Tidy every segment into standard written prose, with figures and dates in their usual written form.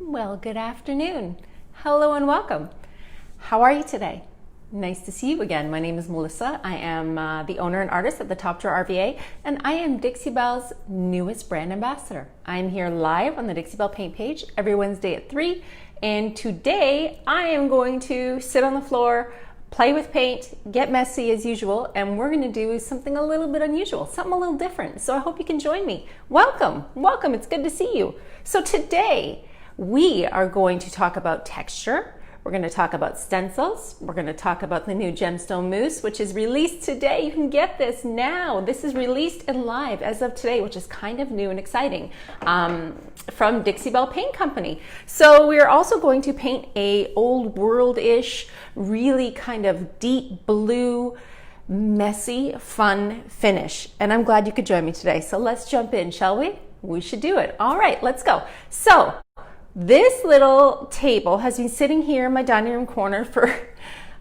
Well, good afternoon. Hello and welcome. How are you today? Nice to see you again. My name is Melissa. I am the owner and artist at the Top Drawer RVA, and I am Dixie Belle's newest brand ambassador. I'm here live on the Dixie Belle Paint page every Wednesday at 3, and today I am going to sit on the floor, play with paint, get messy as usual, and we're going to do something a little bit unusual, something a little different. So I hope you can join me. Welcome, welcome. It's good to see you. So today we are going to talk about texture. We're going to talk about stencils. We're going to talk about the new Gemstone Mousse, which is released today. You can get this now. This is released and live as of today, which is kind of new and exciting, from Dixie Belle Paint Company. So we are also going to paint a old world-ish, really kind of deep blue, messy, fun finish. And I'm glad you could join me today. So let's jump in, shall we? We should do it. All right, let's go. So this little table has been sitting here in my dining room corner for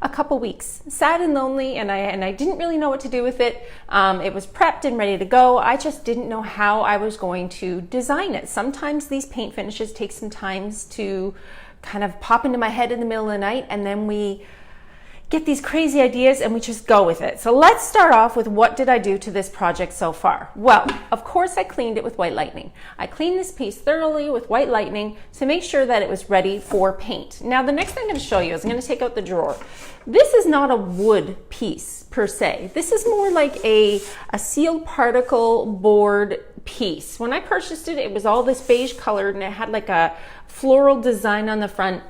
a couple weeks, sad and lonely, and I didn't really know what to do with it. It was prepped and ready to go. I just didn't know how I was going to design it. Sometimes these paint finishes take some time to kind of pop into my head in the middle of the night, and then we get these crazy ideas and we just go with it. So let's start off with what did I do to this project so far? Well, of course I cleaned it with white lightning. I cleaned this piece thoroughly with white lightning to make sure that it was ready for paint. Now the next thing I'm going to show you is I'm going to take out the drawer. This is not a wood piece per se. This is more like a sealed particle board piece. When I purchased it, it was all this beige colored and it had like a floral design on the front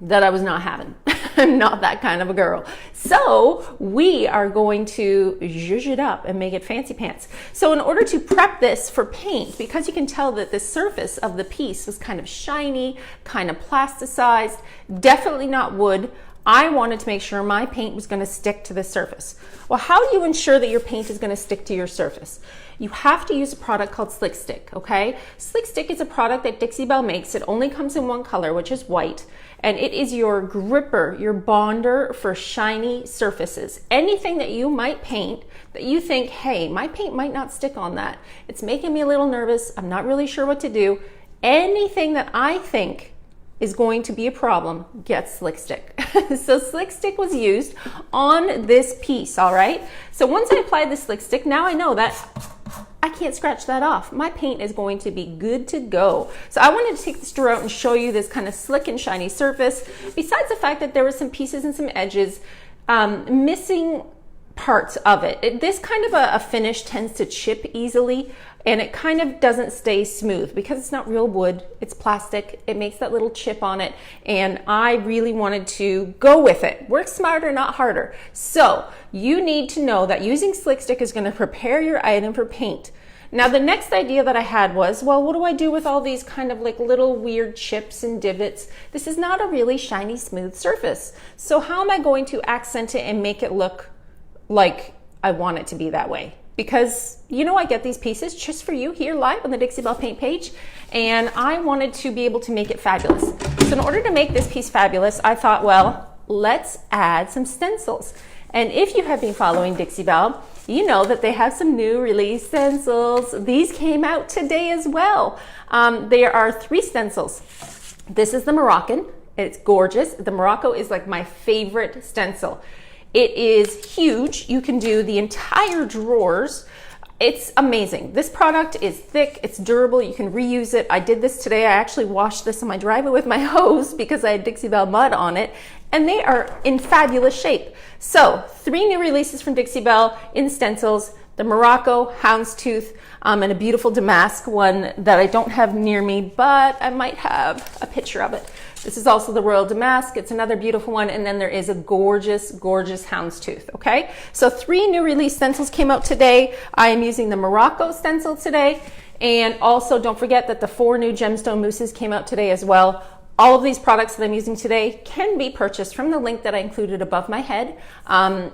that I was not having. I'm not that kind of a girl. So we are going to zhuzh it up and make it fancy pants. So in order to prep this for paint, because you can tell that the surface of the piece was kind of shiny, kind of plasticized, definitely not wood, I wanted to make sure my paint was going to stick to the surface. Well, how do you ensure that your paint is going to stick to your surface? You have to use a product called Slick Stick, okay? Slick Stick is a product that Dixie Belle makes. It only comes in one color, which is white, and it is your gripper, your bonder for shiny surfaces. Anything that you might paint that you think, hey, my paint might not stick on that. It's making me a little nervous. I'm not really sure what to do. Anything that I think is going to be a problem, get Slick Stick. So Slick Stick was used on this piece, all right? So once I applied the Slick Stick, now I know that I can't scratch that off. My paint is going to be good to go. So I wanted to take this drawer out and show you this kind of slick and shiny surface. Besides the fact that there were some pieces and some edges missing parts of it. This kind of a finish tends to chip easily, and it kind of doesn't stay smooth because it's not real wood, it's plastic. It makes that little chip on it, and I really wanted to go with it. Work smarter, not harder. So you need to know that using Slick Stick is going to prepare your item for paint. Now the next idea that I had was, well, what do I do with all these kind of like little weird chips and divots? This is not a really shiny, smooth surface. So how am I going to accent it and make it look like I want it to be that way? Because, you know, I get these pieces just for you here live on the Dixie Belle Paint page, and I wanted to be able to make it fabulous. So in order to make this piece fabulous, I thought, well, let's add some stencils. And if you have been following Dixie Belle, you know that they have some new release stencils. These came out today as well. There are 3 stencils. This is the Moroccan. It's gorgeous. The Morocco is like my favorite stencil. It is huge. You can do the entire drawers. It's amazing. This product is thick, it's durable, you can reuse it. I did this today. I actually washed this in my driveway with my hose because I had Dixie Belle mud on it, and they are in fabulous shape. So 3 new releases from Dixie Belle in stencils: the Morocco, Houndstooth, and a beautiful damask one that I don't have near me, but I might have a picture of it. This is also the Royal Damask. It's another beautiful one. And then there is a gorgeous, gorgeous Houndstooth, okay? So 3 new release stencils came out today. I am using the Morocco stencil today. And also don't forget that the 4 new Gemstone Mousses came out today as well. All of these products that I'm using today can be purchased from the link that I included above my head,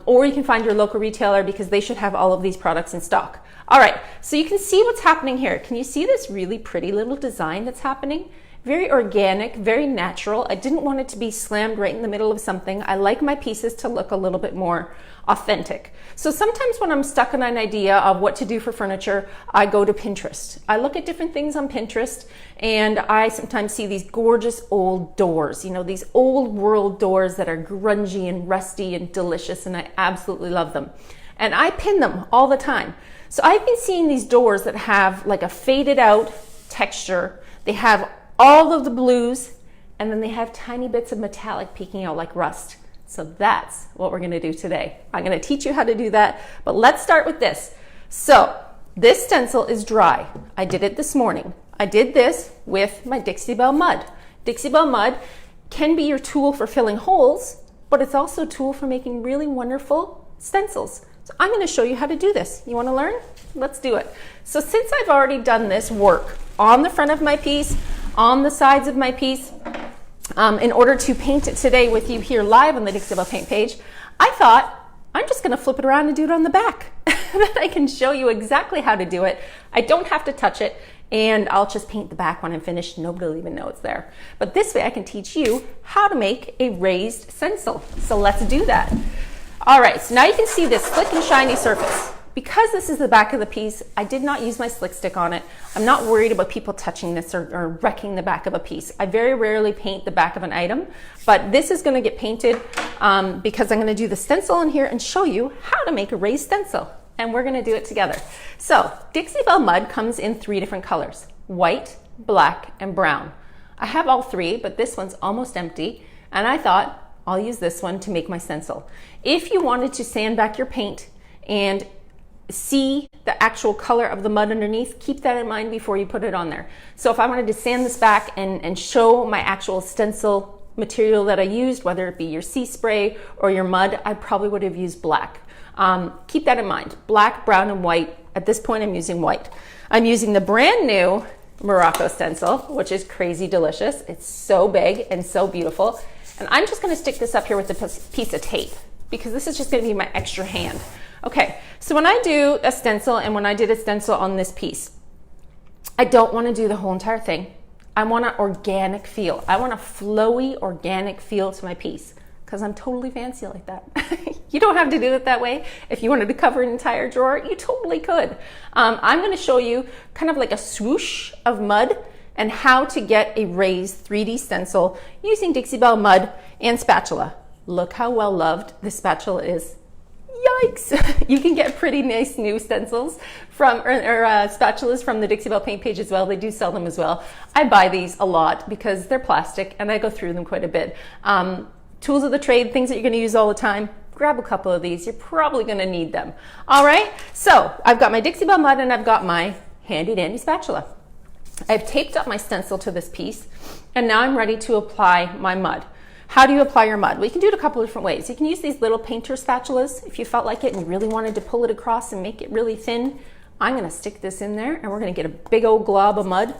or you can find your local retailer because they should have all of these products in stock. All right, so you can see what's happening here. Can you see this really pretty little design that's happening? very organic, very natural. I didn't want it to be slammed right in the middle of something. I like my pieces to look a little bit more authentic. So sometimes when I'm stuck on an idea of what to do for furniture, I go to Pinterest. I look at different things on Pinterest, and I sometimes see these gorgeous old doors, you know, these old world doors that are grungy and rusty and delicious, and I absolutely love them. And I pin them all the time. So I've been seeing these doors that have like a faded out texture. They have all of the blues, and then they have tiny bits of metallic peeking out like rust. So that's what we're gonna do today. I'm gonna teach you how to do that, but let's start with this. So this stencil is dry. I did it this morning. I did this with my Dixie Belle mud. Dixie Belle mud can be your tool for filling holes, but it's also a tool for making really wonderful stencils. So I'm gonna show you how to do this. You wanna learn? Let's do it. So since I've already done this work on the front of my piece, on the sides of my piece, in order to paint it today with you here live on the Dixie Belle Paint page, I thought I'm just gonna flip it around and do it on the back. That I can show you exactly how to do it. I don't have to touch it, and I'll just paint the back when I'm finished. Nobody will even know it's there. But this way I can teach you how to make a raised stencil. So let's do that. All right, so now you can see this slick and shiny surface. Because this is the back of the piece, I did not use my slick stick on it. I'm not worried about people touching this or wrecking the back of a piece. I very rarely paint the back of an item, but this is gonna get painted because I'm gonna do the stencil in here and show you how to make a raised stencil. And we're gonna do it together. So Dixie Belle mud comes in 3 different colors: white, black, and brown. I have all 3, but this one's almost empty, and I thought I'll use this one to make my stencil. If you wanted to sand back your paint and see the actual color of the mud underneath, keep that in mind before you put it on there. So if I wanted to sand this back and show my actual stencil material that I used, whether it be your sea spray or your mud, I probably would have used black. Keep that in mind. Black, brown, and white. At this point, I'm using white. I'm using the brand new Morocco stencil, which is crazy delicious. It's so big and so beautiful. And I'm just gonna stick this up here with a piece of tape because this is just gonna be my extra hand. Okay, so when I do a stencil, and when I did a stencil on this piece, I don't want to do the whole entire thing. I want an organic feel. I want a flowy, organic feel to my piece because I'm totally fancy like that. You don't have to do it that way. If you wanted to cover an entire drawer, you totally could. I'm going to show you kind of like a swoosh of mud and how to get a raised 3D stencil using Dixie Belle mud and spatula. Look how well loved this spatula is. Yikes! You can get pretty nice new stencils from spatulas from the Dixie Belle Paint page as well. They do sell them as well. I buy these a lot because they're plastic and I go through them quite a bit. Tools of the trade, things that you're going to use all the time. Grab a couple of these. You're probably going to need them. All right. So I've got my Dixie Belle mud and I've got my handy dandy spatula. I've taped up my stencil to this piece, and now I'm ready to apply my mud. How do you apply your mud? Well, you can do it a couple of different ways. You can use these little painter spatulas if you felt like it and you really wanted to pull it across and make it really thin. I'm gonna stick this in there and we're gonna get a big old glob of mud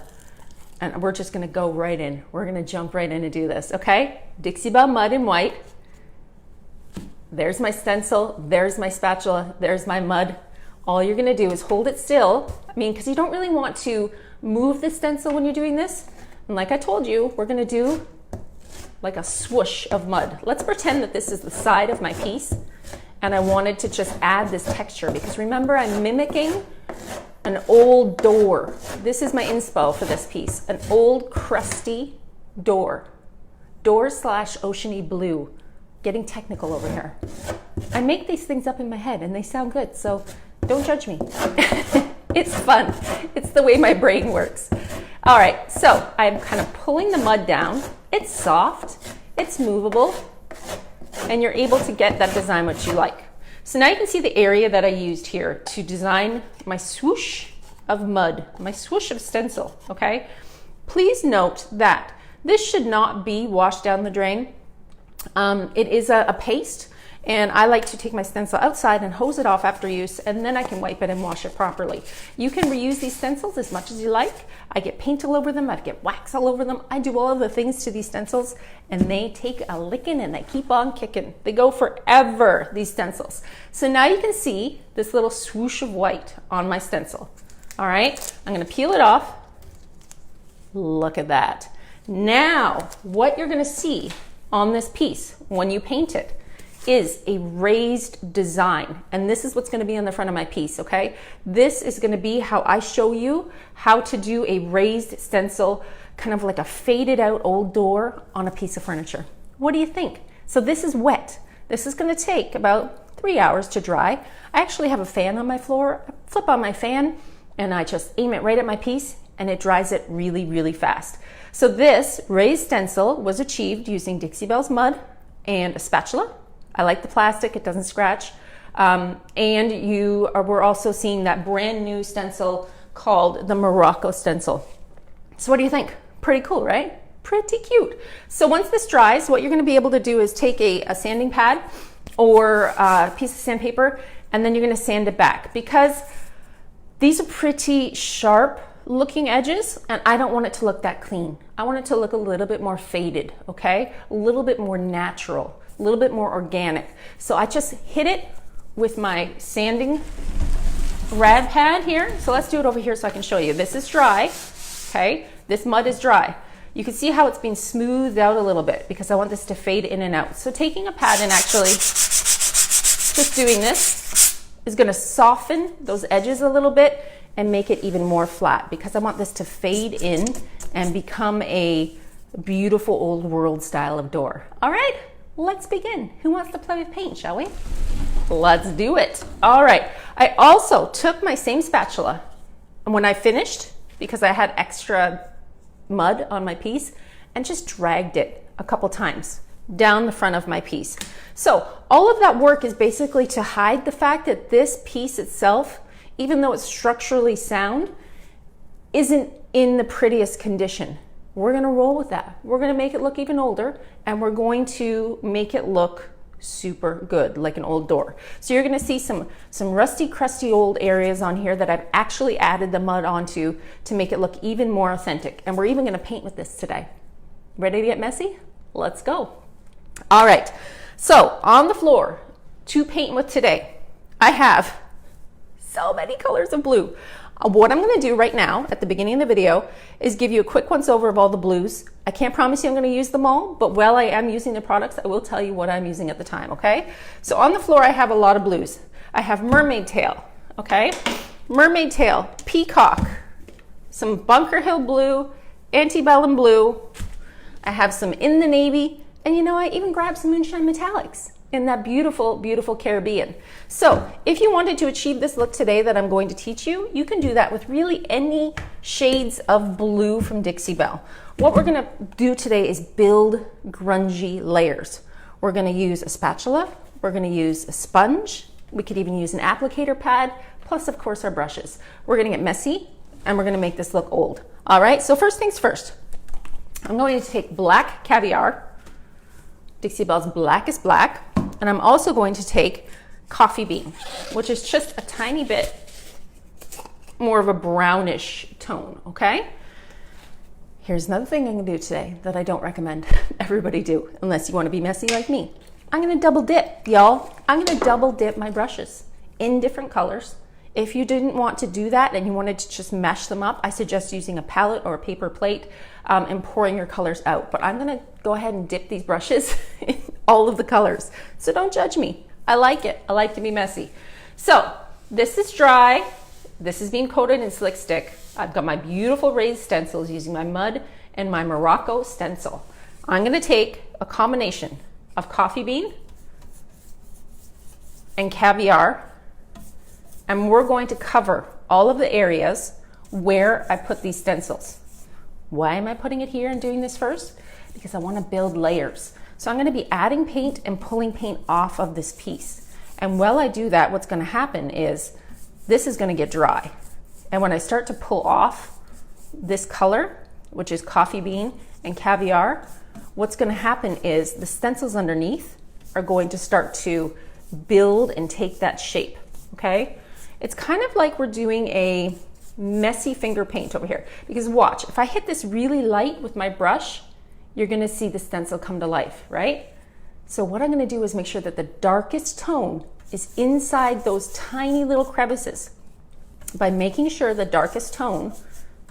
and we're just gonna go right in. We're gonna jump right in and do this, okay? Dixie Belle mud in white. There's my stencil, there's my spatula, there's my mud. All you're gonna do is hold it still. Because you don't really want to move the stencil when you're doing this. And like I told you, we're gonna do like a swoosh of mud. Let's pretend that this is the side of my piece and I wanted to just add this texture because remember I'm mimicking an old door. This is my inspo for this piece, an old crusty door. Door/oceany blue. Getting technical over here. I make these things up in my head and they sound good, so don't judge me. It's fun. It's the way my brain works. All right, so I'm kind of pulling the mud down. It's soft, it's movable, and you're able to get that design what you like. So now you can see the area that I used here to design my swoosh of mud, my swoosh of stencil, okay? Please note that this should not be washed down the drain. It is a paste, and I like to take my stencil outside and hose it off after use, and then I can wipe it and wash it properly. You can reuse these stencils as much as you like. I get paint all over them, I get wax all over them. I do all of the things to these stencils, and they take a licking and they keep on kicking. They go forever, these stencils. So now you can see this little swoosh of white on my stencil. All right, I'm gonna peel it off. Look at that. Now, what you're gonna see on this piece when you paint it is a raised design. And this is what's gonna be on the front of my piece, okay? This is gonna be how I show you how to do a raised stencil, kind of like a faded out old door on a piece of furniture. What do you think? So this is wet. This is gonna take about 3 hours to dry. I actually have a fan on my floor. I flip on my fan and I just aim it right at my piece and it dries it really, really fast. So this raised stencil was achieved using Dixie Belle's mud and a spatula. I like the plastic, it doesn't scratch. And we're also seeing that brand new stencil called the Moroccan stencil. So what do you think? Pretty cool, right? Pretty cute. So once this dries, what you're gonna be able to do is take a sanding pad or a piece of sandpaper, and then you're gonna sand it back, because these are pretty sharp looking edges and I don't want it to look that clean. I want it to look a little bit more faded, okay? A little bit more natural, a little bit more organic. So I just hit it with my sanding rad pad here. So let's do it over here so I can show you. This is dry, okay? This mud is dry. You can see how it's being smoothed out a little bit because I want this to fade in and out. So taking a pad and actually just doing this is gonna soften those edges a little bit and make it even more flat, because I want this to fade in and become a beautiful old world style of door. All right, let's begin. Who wants to play with paint, shall we? Let's do it. All right, I also took my same spatula, and when I finished, because I had extra mud on my piece, and just dragged it a couple times down the front of my piece. So all of that work is basically to hide the fact that this piece itself, even though it's structurally sound, isn't in the prettiest condition. We're gonna roll with that. We're gonna make it look even older, and we're going to make it look super good, like an old door. So you're gonna see some rusty, crusty old areas on here that I've actually added the mud onto to make it look even more authentic. And we're even gonna paint with this today. Ready to get messy? Let's go. All right, so on the floor to paint with today, I have so many colors of blue. What I'm gonna do right now at the beginning of the video is give you a quick once over of all the blues. I can't promise you I'm gonna use them all, but while I am using the products, I will tell you what I'm using at the time, okay? So on the floor, I have a lot of blues. I have mermaid tail, okay? Mermaid tail, peacock, some Bunker Hill blue, antebellum blue. I have some in the navy, and you know, I even grabbed some moonshine metallics in that beautiful, beautiful Caribbean. So if you wanted to achieve this look today that I'm going to teach you, you can do that with really any shades of blue from Dixie Belle. What we're gonna do today is build grungy layers. We're gonna use a spatula, we're gonna use a sponge, we could even use an applicator pad, plus of course our brushes. We're gonna get messy and we're gonna make this look old. All right, so first things first, I'm going to take black caviar, Dixie Belle's Blackest Black, and I'm also going to take coffee bean, which is just a tiny bit more of a brownish tone, okay? Here's another thing I'm gonna do today that I don't recommend everybody do, unless you wanna be messy like me. I'm gonna double dip, y'all. I'm gonna double dip my brushes in different colors. If you didn't want to do that and you wanted to just mesh them up, I suggest using a palette or a paper plate and pouring your colors out. But I'm gonna go ahead and dip these brushes in all of the colors. So don't judge me. I like it. I like to be messy. So this is dry. This is being coated in Slick Stick. I've got my beautiful raised stencils using my mud and my Moroccan stencil. I'm gonna take a combination of coffee bean and caviar, and we're going to cover all of the areas where I put these stencils. Why am I putting it here and doing this first? Because I want to build layers. So I'm going to be adding paint and pulling paint off of this piece. And while I do that, what's going to happen is this is going to get dry. And when I start to pull off this color, which is coffee bean and caviar, what's going to happen is the stencils underneath are going to start to build and take that shape, okay? It's kind of like we're doing a messy finger paint over here, because watch, if I hit this really light with my brush, you're gonna see the stencil come to life, right? So what I'm gonna do is make sure that the darkest tone is inside those tiny little crevices. By making sure the darkest tone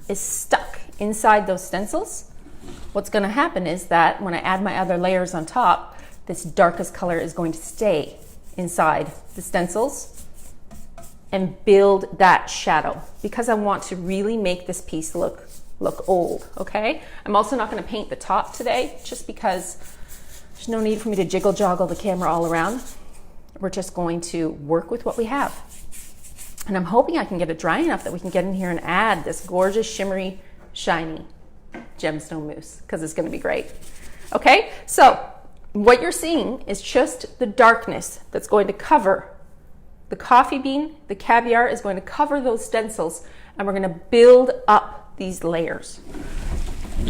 is stuck inside those stencils, what's going to happen is that when I add my other layers on top, this darkest color is going to stay inside the stencils and build that shadow, because I want to really make this piece look old, okay? I'm also not going to paint the top today, just because there's no need for me to jiggle joggle the camera all around. We're just going to work with what we have. And I'm hoping I can get it dry enough that we can get in here and add this gorgeous, shimmery, shiny gemstone mousse, because it's going to be great. Okay, so what you're seeing is just the darkness that's going to cover the coffee bean. The caviar is going to cover those stencils, and we're going to build up these layers.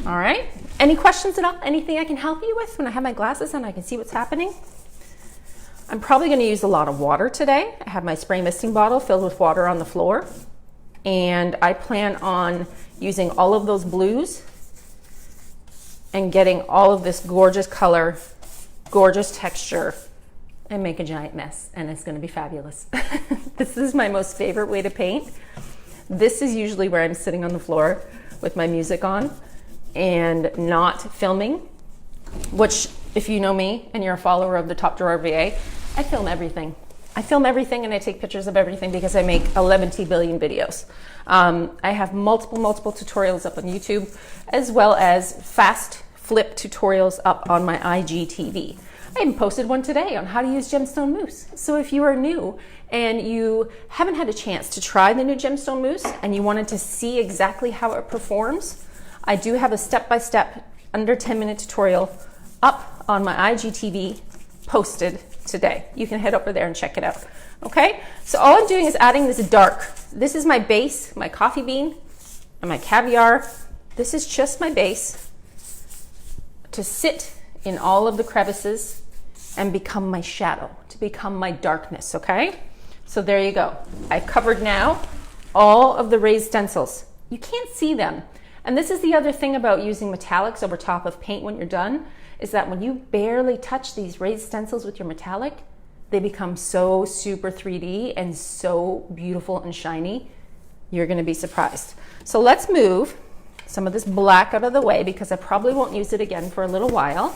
All right, any questions at all? Anything I can help you with when I have my glasses on? I can see what's happening. I'm probably going to use a lot of water today. I have my spray misting bottle filled with water on the floor, and I plan on using all of those blues and getting all of this gorgeous color, gorgeous texture, and make a giant mess, and it's going to be fabulous. This is my most favorite way to paint. This is usually where I'm sitting on the floor with my music on and not filming, which, if you know me and you're a follower of the Top Drawer RVA, I film everything. I film everything and I take pictures of everything because I make 11 billion videos. I have multiple tutorials up on YouTube, as well as fast flip tutorials up on my IGTV. I even posted one today on how to use Gemstone Mousse. So if you are new and you haven't had a chance to try the new Gemstone Mousse and you wanted to see exactly how it performs, I do have a step-by-step under 10-minute tutorial up on my IGTV posted today. You can head over there and check it out. Okay, so all I'm doing is adding this dark. This is my base, my coffee bean and my caviar. This is just my base to sit in all of the crevices and become my shadow, to become my darkness, okay? So there you go. I've covered now all of the raised stencils. You can't see them. And this is the other thing about using metallics over top of paint when you're done, is that when you barely touch these raised stencils with your metallic, they become so super 3D and so beautiful and shiny. You're gonna be surprised. So let's move some of this black out of the way, because I probably won't use it again for a little while.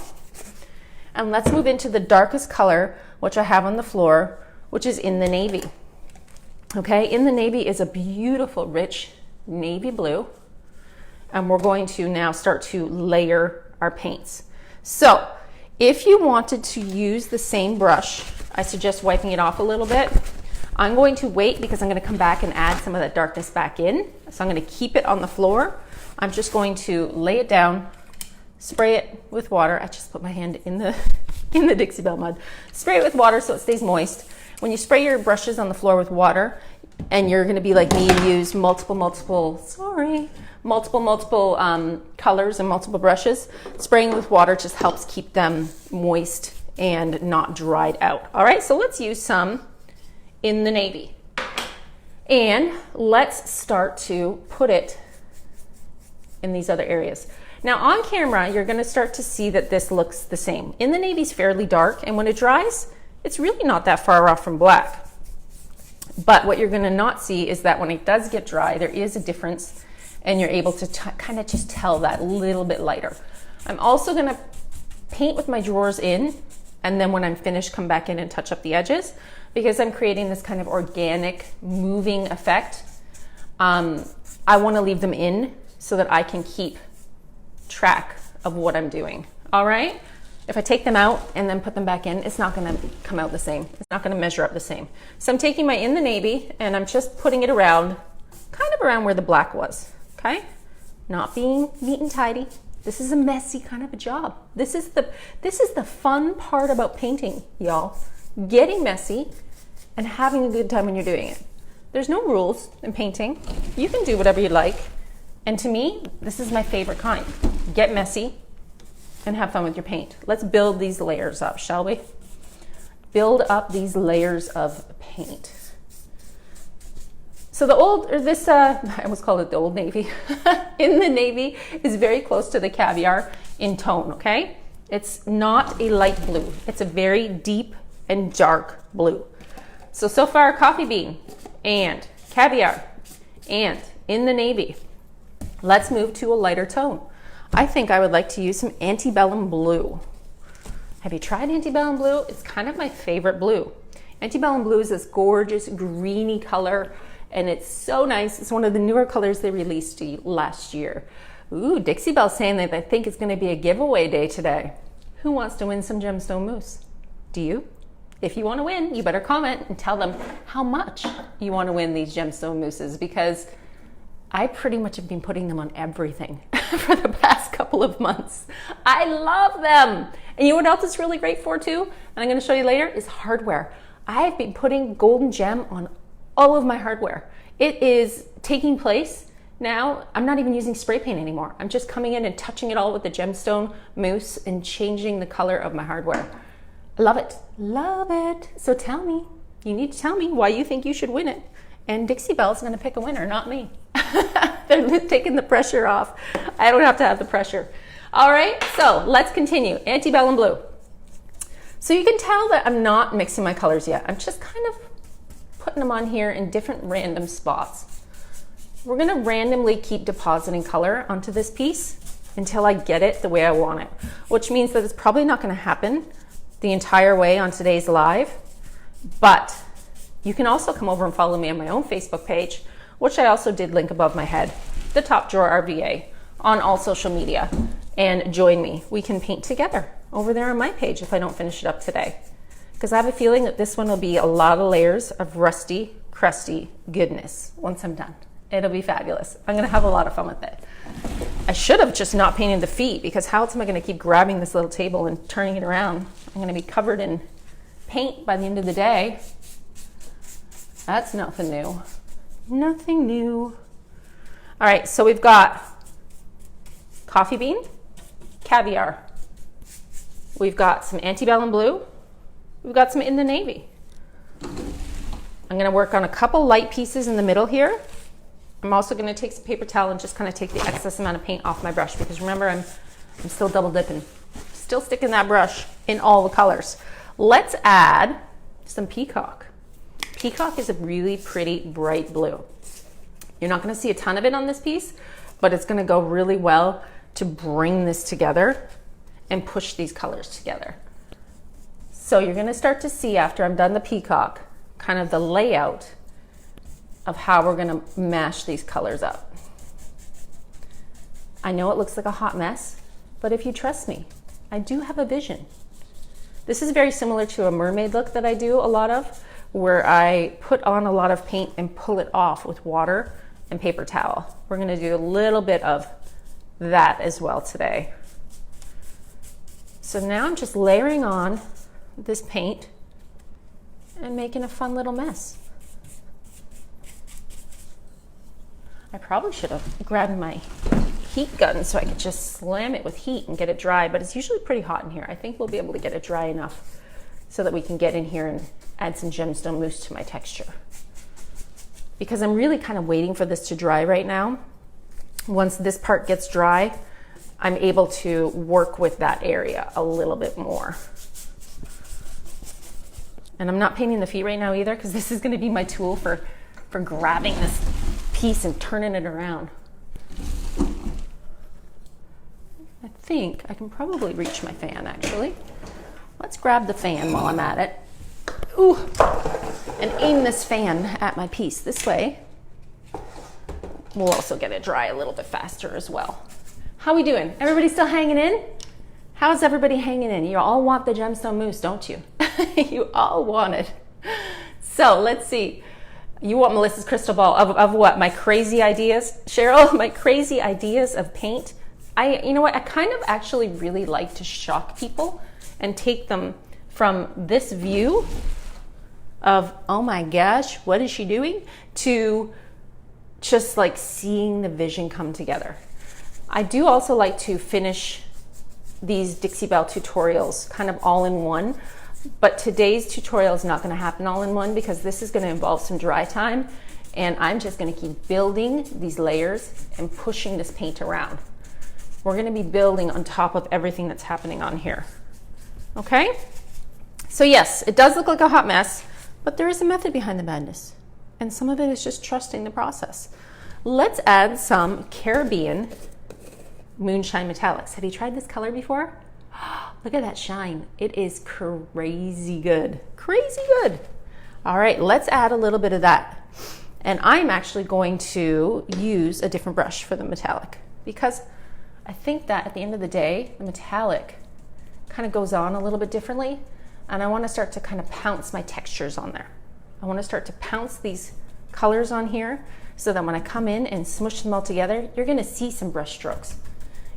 And let's move into the darkest color, which I have on the floor, which is in the navy. Okay, in the navy is a beautiful, rich navy blue. And we're going to now start to layer our paints. So if you wanted to use the same brush, I suggest wiping it off a little bit. I'm going to wait because I'm going to come back and add some of that darkness back in. So I'm going to keep it on the floor. I'm just going to lay it down, spray it with water. I just put my hand in the Dixie Belle mud. Spray it with water so it stays moist. When you spray your brushes on the floor with water, and you're going to be like me and use multiple colors and multiple brushes, spraying with water just helps keep them moist and not dried out. All right, so let's use some in the navy. And let's start to put it in these other areas. Now on camera, you're gonna start to see that this looks the same. In the navy's fairly dark, and when it dries, it's really not that far off from black. But what you're gonna not see is that when it does get dry, there is a difference, and you're able to kind of just tell that a little bit lighter. I'm also gonna paint with my drawers in, and then when I'm finished, come back in and touch up the edges, because I'm creating this kind of organic moving effect. I wanna leave them in so that I can keep track of what I'm doing, all right? If I take them out and then put them back in, it's not gonna come out the same. It's not gonna measure up the same. So I'm taking my in the navy and I'm just putting it around, kind of around where the black was, okay? Not being neat and tidy. This is a messy kind of a job. This is the fun part about painting, y'all. Getting messy and having a good time when you're doing it. There's no rules in painting. You can do whatever you like. And to me, this is my favorite kind. Get messy and have fun with your paint. Let's build these layers up, shall we? Build up these layers of paint. So I almost called it the Old Navy. In the navy is very close to the caviar in tone, okay? It's not a light blue. It's a very deep and dark blue. So far, coffee bean and caviar and in the navy. Let's move to a lighter tone. I think I would like to use some Antebellum Blue. Have you tried Antebellum Blue? It's kind of my favorite blue. Antebellum Blue is this gorgeous greeny color, and it's so nice. It's one of the newer colors they released last year. Ooh, Dixie Belle's saying that I think it's gonna be a giveaway day today. Who wants to win some Gemstone Mousse? Do you? If you wanna win, you better comment and tell them how much you wanna win these Gemstone Mousses, because I pretty much have been putting them on everything for the past couple of months. I love them. And you know what else it's really great for too? And I'm gonna show you later, is hardware. I've been putting Golden Gem on all of my hardware. It is taking place now. I'm not even using spray paint anymore. I'm just coming in and touching it all with the Gemstone Mousse and changing the color of my hardware. I love it, love it. So tell me, you need to tell me why you think you should win it. And Dixie Belle's gonna pick a winner, not me. They're taking the pressure off. I don't have to have the pressure. All right, so let's continue. Antebellum Blue. So you can tell that I'm not mixing my colors yet. I'm just kind of putting them on here in different random spots. We're gonna randomly keep depositing color onto this piece until I get it the way I want it, which means that it's probably not gonna happen the entire way on today's live, but you can also come over and follow me on my own Facebook page, which I also did link above my head, the Top Drawer RVA, on all social media, and join me. We can paint together over there on my page if I don't finish it up today, because I have a feeling that this one will be a lot of layers of rusty, crusty goodness once I'm done. It'll be fabulous. I'm gonna have a lot of fun with it. I should have just not painted the feet, because how else am I gonna keep grabbing this little table and turning it around? I'm gonna be covered in paint by the end of the day. That's nothing new. Nothing new. All right, so we've got coffee bean, caviar. We've got some Antebellum Blue. We've got some in the navy. I'm gonna work on a couple light pieces in the middle here. I'm also gonna take some paper towel and just kind of take the excess amount of paint off my brush, because remember, I'm still double dipping. Still sticking that brush in all the colors. Let's add some peacock. Peacock is a really pretty bright blue. You're not gonna see a ton of it on this piece, but it's gonna go really well to bring this together and push these colors together. So you're gonna start to see, after I'm done the peacock, kind of the layout of how we're gonna mash these colors up. I know it looks like a hot mess, but if you trust me, I do have a vision. This is very similar to a mermaid look that I do a lot of, where I put on a lot of paint and pull it off with water and paper towel. We're gonna do a little bit of that as well today. So now I'm just layering on this paint and making a fun little mess. I probably should have grabbed my heat gun so I could just slam it with heat and get it dry, but it's usually pretty hot in here. I think we'll be able to get it dry enough so that we can get in here and add some Gemstone Mousse to my texture. Because I'm really kind of waiting for this to dry right now. Once this part gets dry, I'm able to work with that area a little bit more. And I'm not painting the feet right now either, because this is gonna be my tool for grabbing this piece and turning it around. I think I can probably reach my fan, actually. Let's grab the fan while I'm at it. Ooh, and aim this fan at my piece. This way, we'll also get it dry a little bit faster as well. How we doing? Everybody still hanging in? How's everybody hanging in? You all want the Gemstone Mousse, don't you? You all want it. So let's see. You want Melissa's crystal ball of what? My crazy ideas? Cheryl, my crazy ideas of paint? You know what? I kind of actually really like to shock people and take them from this view of, oh my gosh, what is she doing? To just like seeing the vision come together. I do also like to finish these Dixie Belle tutorials kind of all in one, but today's tutorial is not going to happen all in one, because this is going to involve some dry time, and I'm just going to keep building these layers and pushing this paint around. We're going to be building on top of everything that's happening on here. Okay? So yes, it does look like a hot mess, but there is a method behind the madness, and some of it is just trusting the process. Let's add some Caribbean Moonshine Metallics. Have you tried this color before? Look at that shine. It is crazy good. Crazy good. All right, let's add a little bit of that. And I'm actually going to use a different brush for the metallic because I think that at the end of the day, the metallic kind of goes on a little bit differently, and I want to start to kind of pounce my textures on there. I want to start to pounce these colors on here so that when I come in and smush them all together, you're going to see some brush strokes.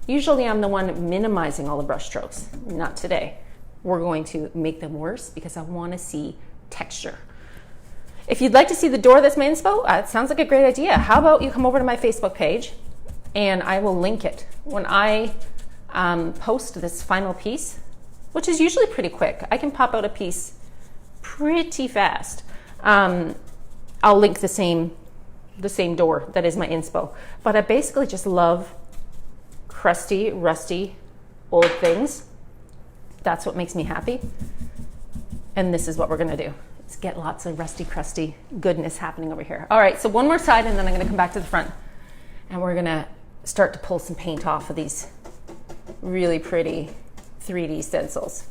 Usually I'm the one minimizing all the brush strokes. Not today. We're going to make them worse because I want to see texture. If you'd like to see the door that's my inspo, it sounds like a great idea. How about you come over to my Facebook page and I will link it. When I post this final piece, which is usually pretty quick, I can pop out a piece pretty fast. I'll link the same door that is my inspo. But I basically just love crusty, rusty, old things. That's what makes me happy. And this is what we're gonna do. Let's get lots of rusty, crusty goodness happening over here. All right, so one more side and then I'm gonna come back to the front. And we're gonna start to pull some paint off of these really pretty 3D stencils.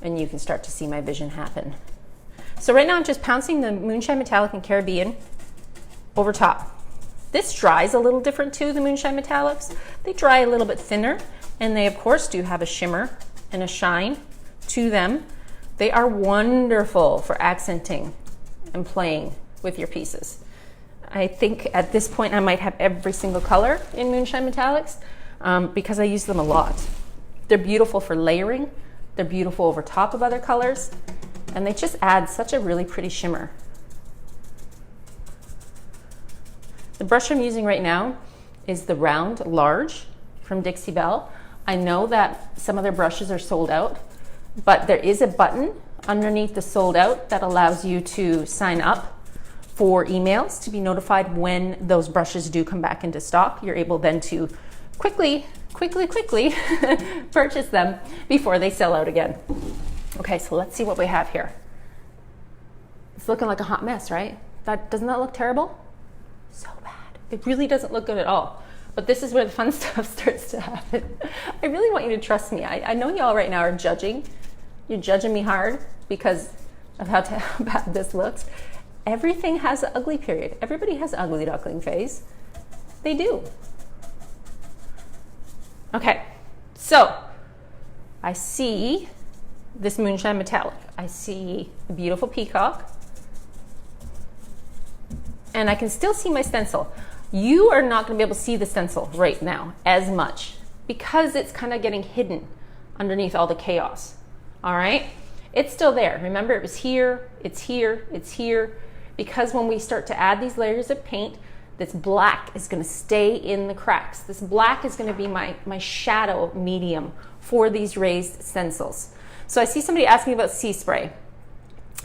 And you can start to see my vision happen. So right now I'm just pouncing the Moonshine Metallic and Caribbean over top. This dries a little different too, the Moonshine Metallics. They dry a little bit thinner, and they of course do have a shimmer and a shine to them. They are wonderful for accenting and playing with your pieces. I think at this point I might have every single color in Moonshine Metallics because I use them a lot. They're beautiful for layering. They're beautiful over top of other colors, and they just add such a really pretty shimmer. The brush I'm using right now is the round large from Dixie Belle. I know that some of their brushes are sold out, but there is a button underneath the sold out that allows you to sign up for emails to be notified when those brushes do come back into stock. You're able then to quickly purchase them before they sell out again. Okay, so let's see what we have here. It's looking like a hot mess, right? Doesn't that look terrible? So bad. It really doesn't look good at all. But this is where the fun stuff starts to happen. I really want you to trust me. I know y'all right now are judging. You're judging me hard because of how bad this looks. Everything has an ugly period. Everybody has an ugly duckling phase. They do. Okay, so I see this Moonshine Metallic. I see a beautiful peacock. And I can still see my stencil. You are not going to be able to see the stencil right now as much because it's kind of getting hidden underneath all the chaos. All right, it's still there. Remember, it was here, it's here, it's here. Because when we start to add these layers of paint, this black is going to stay in the cracks. This black is going to be my shadow medium for these raised stencils. So I see somebody asking about sea spray.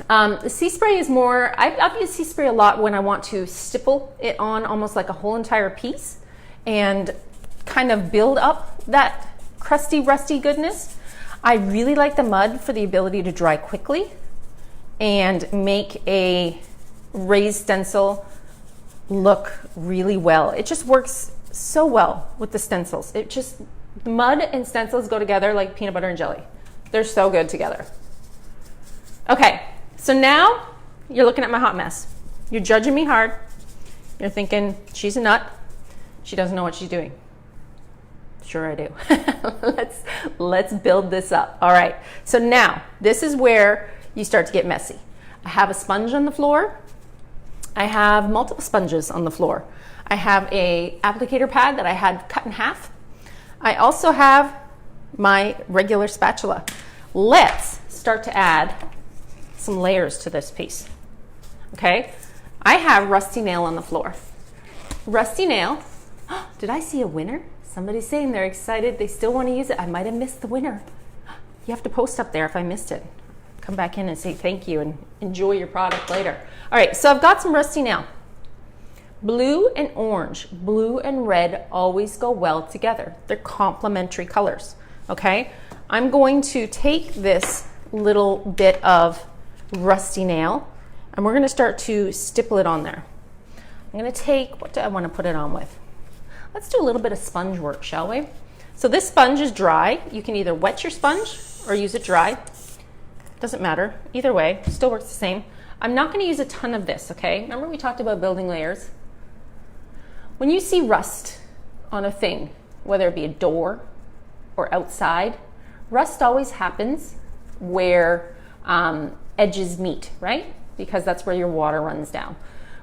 The sea spray is more, I've used sea spray a lot when I want to stipple it on almost like a whole entire piece and kind of build up that crusty, rusty goodness. I really like the mud for the ability to dry quickly and make a raised stencil look really well. It just works so well with the stencils. Mud and stencils go together like peanut butter and jelly. They're so good together. Okay, so now you're looking at my hot mess. You're judging me hard. You're thinking, she's a nut. She doesn't know what she's doing. Sure I do. Let's build this up. All right, so now this is where you start to get messy. I have a sponge on the floor. I have multiple sponges on the floor. I have a applicator pad that I had cut in half. I also have my regular spatula. Let's start to add some layers to this piece. Okay, I have Rusty Nail on the floor. Rusty Nail, did I see a winner? Somebody's saying they're excited, they still want to use it. I might have missed the winner. You have to post up there if I missed it. Come back in and say thank you and enjoy your product later. All right, so I've got some Rusty Nail. Blue and orange, blue and red always go well together. They're complementary colors, okay? I'm going to take this little bit of Rusty Nail and we're gonna start to stipple it on there. I'm gonna take, what do I wanna put it on with? Let's do a little bit of sponge work, shall we? So this sponge is dry. You can either wet your sponge or use it dry. Doesn't matter. Either way, still works the same. I'm not going to use a ton of this, okay? Remember we talked about building layers? When you see rust on a thing, whether it be a door or outside, rust always happens where edges meet, right? Because that's where your water runs down.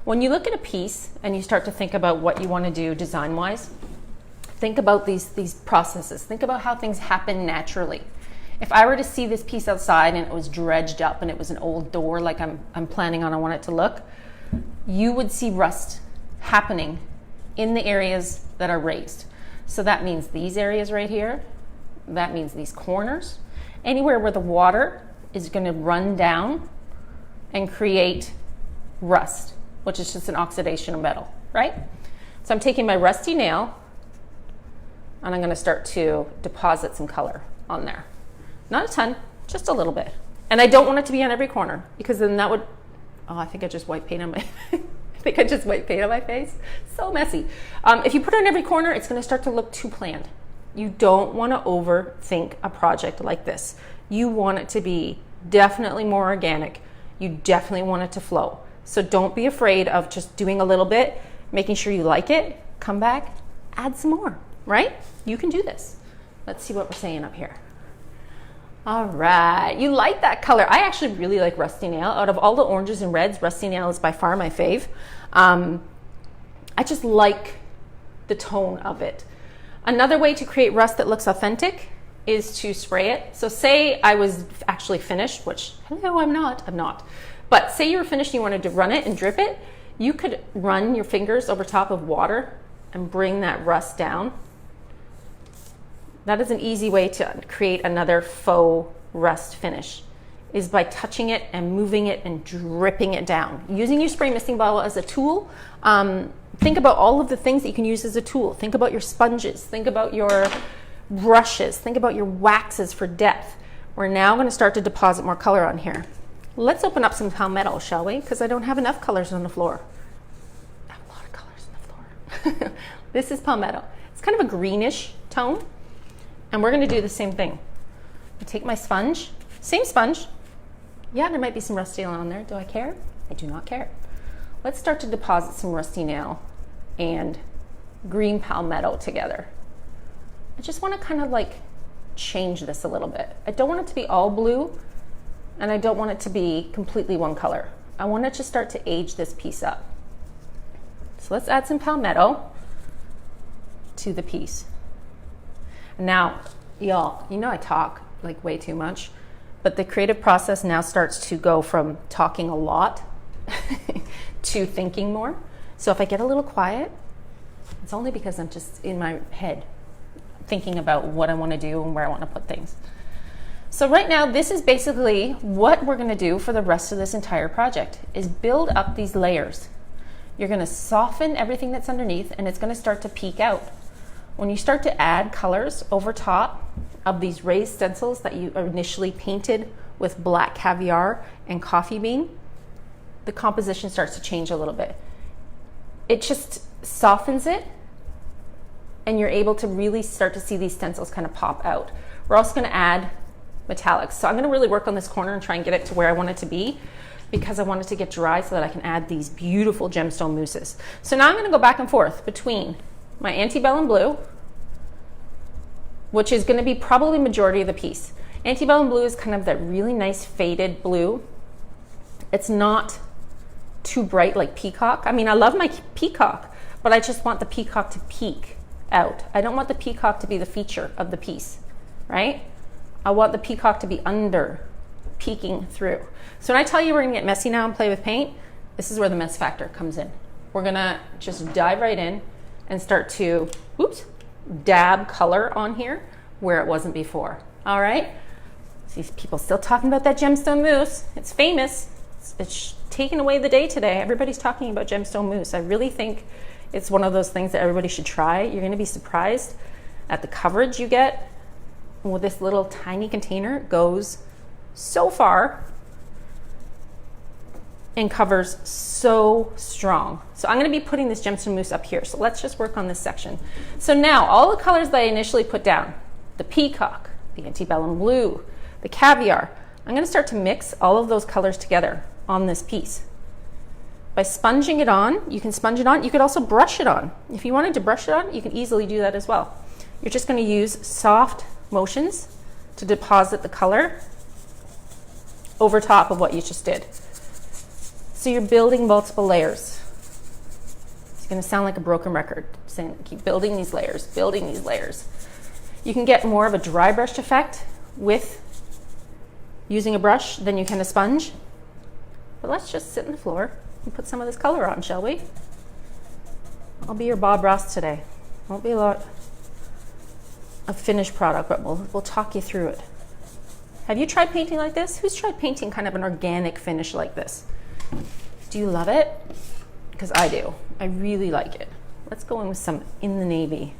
When you look at a piece and you start to think about what you want to do design-wise, think about these processes. Think about how things happen naturally. If I were to see this piece outside and it was dredged up and it was an old door like I'm planning on I want it to look, you would see rust happening in the areas that are raised. So that means these areas right here, that means these corners, anywhere where the water is going to run down and create rust, which is just an oxidation of metal, right? So I'm taking my rusty nail and I'm going to start to deposit some color on there. Not a ton, just a little bit. And I don't want it to be on every corner because then that would, oh, I think I just white paint on my, I think I just white paint on my face. So messy. If you put it on every corner, it's going to start to look too planned. You don't want to overthink a project like this. You want it to be definitely more organic. You definitely want it to flow. So don't be afraid of just doing a little bit, making sure you like it, come back, add some more, right? You can do this. Let's see what we're saying up here. All right, you like that color. I actually really like rusty nail. Out of all the oranges and reds, rusty nail is by far my fave. I just like the tone of it. Another way to create rust that looks authentic is to spray it. So say I was actually finished, which, hello, I'm not. But say you were finished and you wanted to run it and drip it, you could run your fingers over top of water and bring that rust down. That is an easy way to create another faux rust finish, is by touching it and moving it and dripping it down. Using your spray misting bottle as a tool, think about all of the things that you can use as a tool. Think about your sponges, think about your brushes, think about your waxes for depth. We're now going to start to deposit more color on here. Let's open up some palmetto, shall we? Because I don't have enough colors on the floor. I have a lot of colors on the floor. This is palmetto. It's kind of a greenish tone. And we're going to do the same thing. I take my sponge, same sponge. Yeah, there might be some rusty nail on there. Do I care? I do not care. Let's start to deposit some rusty nail and green palmetto together. I just want to kind of like change this a little bit. I don't want it to be all blue and I don't want it to be completely one color. I want it to start to age this piece up. So let's add some palmetto to the piece. Now, y'all, you know I talk like way too much, but the creative process now starts to go from talking a lot to thinking more. So if I get a little quiet, it's only because I'm just in my head thinking about what I want to do and where I want to put things. So right now, this is basically what we're going to do for the rest of this entire project, is build up these layers. You're going to soften everything that's underneath and it's going to start to peek out. When you start to add colors over top of these raised stencils that you initially painted with black caviar and coffee bean, the composition starts to change a little bit. It just softens it and you're able to really start to see these stencils kind of pop out. We're also going to add metallics. So I'm going to really work on this corner and try and get it to where I want it to be, because I want it to get dry so that I can add these beautiful gemstone mousses. So now I'm going to go back and forth between my antebellum blue, which is going to be probably majority of the piece. Antebellum blue is kind of that really nice faded blue. It's not too bright like peacock. I mean, I love my peacock, but I just want the peacock to peek out. I don't want the peacock to be the feature of the piece, right? I want the peacock to be under, peeking through. So when I tell you we're going to get messy now and play with paint, this is where the mess factor comes in. We're going to just dive right in and start to, dab color on here where it wasn't before. All right. See people still talking about that gemstone mousse. It's famous. It's taken away the day today. Everybody's talking about gemstone mousse. I really think it's one of those things that everybody should try. You're going to be surprised at the coverage you get. With this little tiny container, it goes so far and covers so strong. So I'm going to be putting this Gemstone Mousse up here. So let's just work on this section. So now all the colors that I initially put down, the peacock, the antebellum blue, the caviar, I'm going to start to mix all of those colors together on this piece. By sponging it on, you can sponge it on. You could also brush it on. If you wanted to brush it on, you can easily do that as well. You're just going to use soft motions to deposit the color over top of what you just did. So you're building multiple layers. It's going to sound like a broken record, saying keep building these layers, building these layers. You can get more of a dry brushed effect with using a brush than you can a sponge. But let's just sit on the floor and put some of this color on, shall we? I'll be your Bob Ross today. Won't be a lot of finished product, but we'll talk you through it. Have you tried painting like this? Who's tried painting kind of an organic finish like this? Do you love it? Because I do. I really like it. Let's go in with some in the navy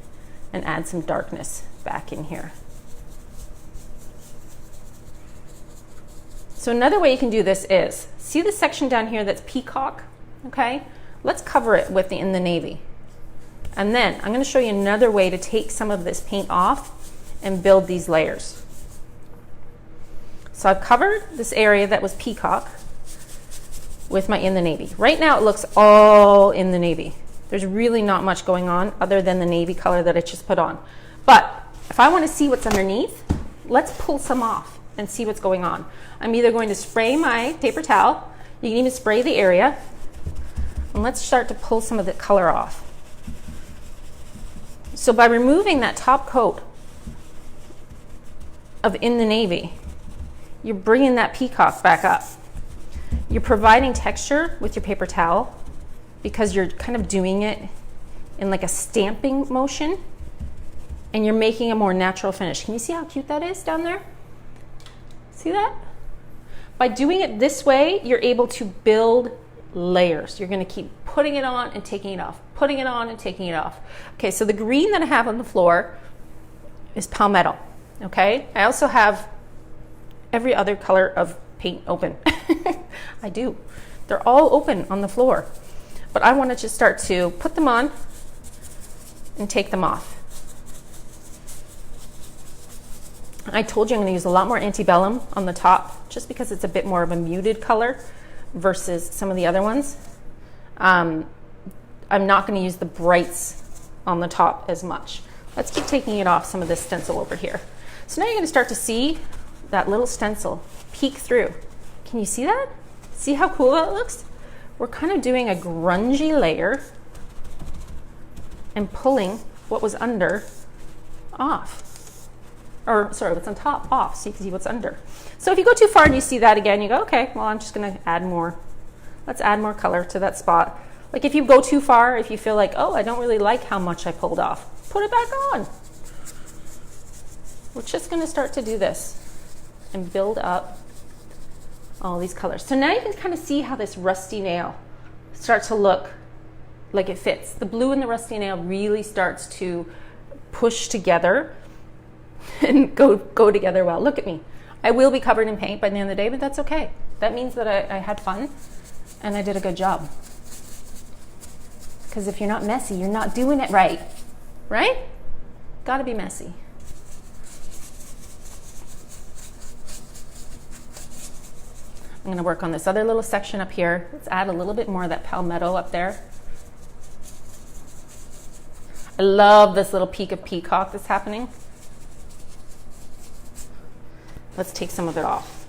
and add some darkness back in here. So another way you can do this is, see the section down here that's peacock? Okay, let's cover it with the in the navy. And then I'm going to show you another way to take some of this paint off and build these layers. So I've covered this area that was peacock with my in the navy. Right now it looks all in the navy. There's really not much going on other than the navy color that I just put on. But if I want to see what's underneath, let's pull some off and see what's going on. I'm either going to spray my paper towel, you can even spray the area, and let's start to pull some of the color off. So by removing that top coat of in the navy, you're bringing that peacock back up. You're providing texture with your paper towel because you're kind of doing it in like a stamping motion, and you're making a more natural finish. Can you see how cute that is down there? See that? By doing it this way, you're able to build layers. You're going to keep putting it on and taking it off, putting it on and taking it off. Okay, so the green that I have on the floor is palmetto. Okay, I also have every other color of paint open. I do. They're all open on the floor. But I want to just start to put them on and take them off. I told you I'm going to use a lot more antebellum on the top just because it's a bit more of a muted color versus some of the other ones. I'm not going to use the brights on the top as much. Let's keep taking it off some of this stencil over here. So now you're going to start to see that little stencil peek through. Can you see that? See how cool that looks? We're kind of doing a grungy layer and pulling what was under off. Or sorry, what's on top off so you can see what's under. So if you go too far and you see that again, you go, okay, well, I'm just going to add more. Let's add more color to that spot. Like if you go too far, if you feel like, oh, I don't really like how much I pulled off, put it back on. We're just going to start to do this and build up all these colors. So now you can kind of see how this rusty nail starts to look like it fits. The blue and the rusty nail really starts to push together and go together well. Look at me. I will be covered in paint by the end of the day, but that's okay. That means that I had fun and I did a good job. Because if you're not messy, you're not doing it right. Right? Gotta be messy. I'm gonna work on this other little section up here. Let's add a little bit more of that palmetto up there. I love this little peak of peacock that's happening. Let's take some of it off.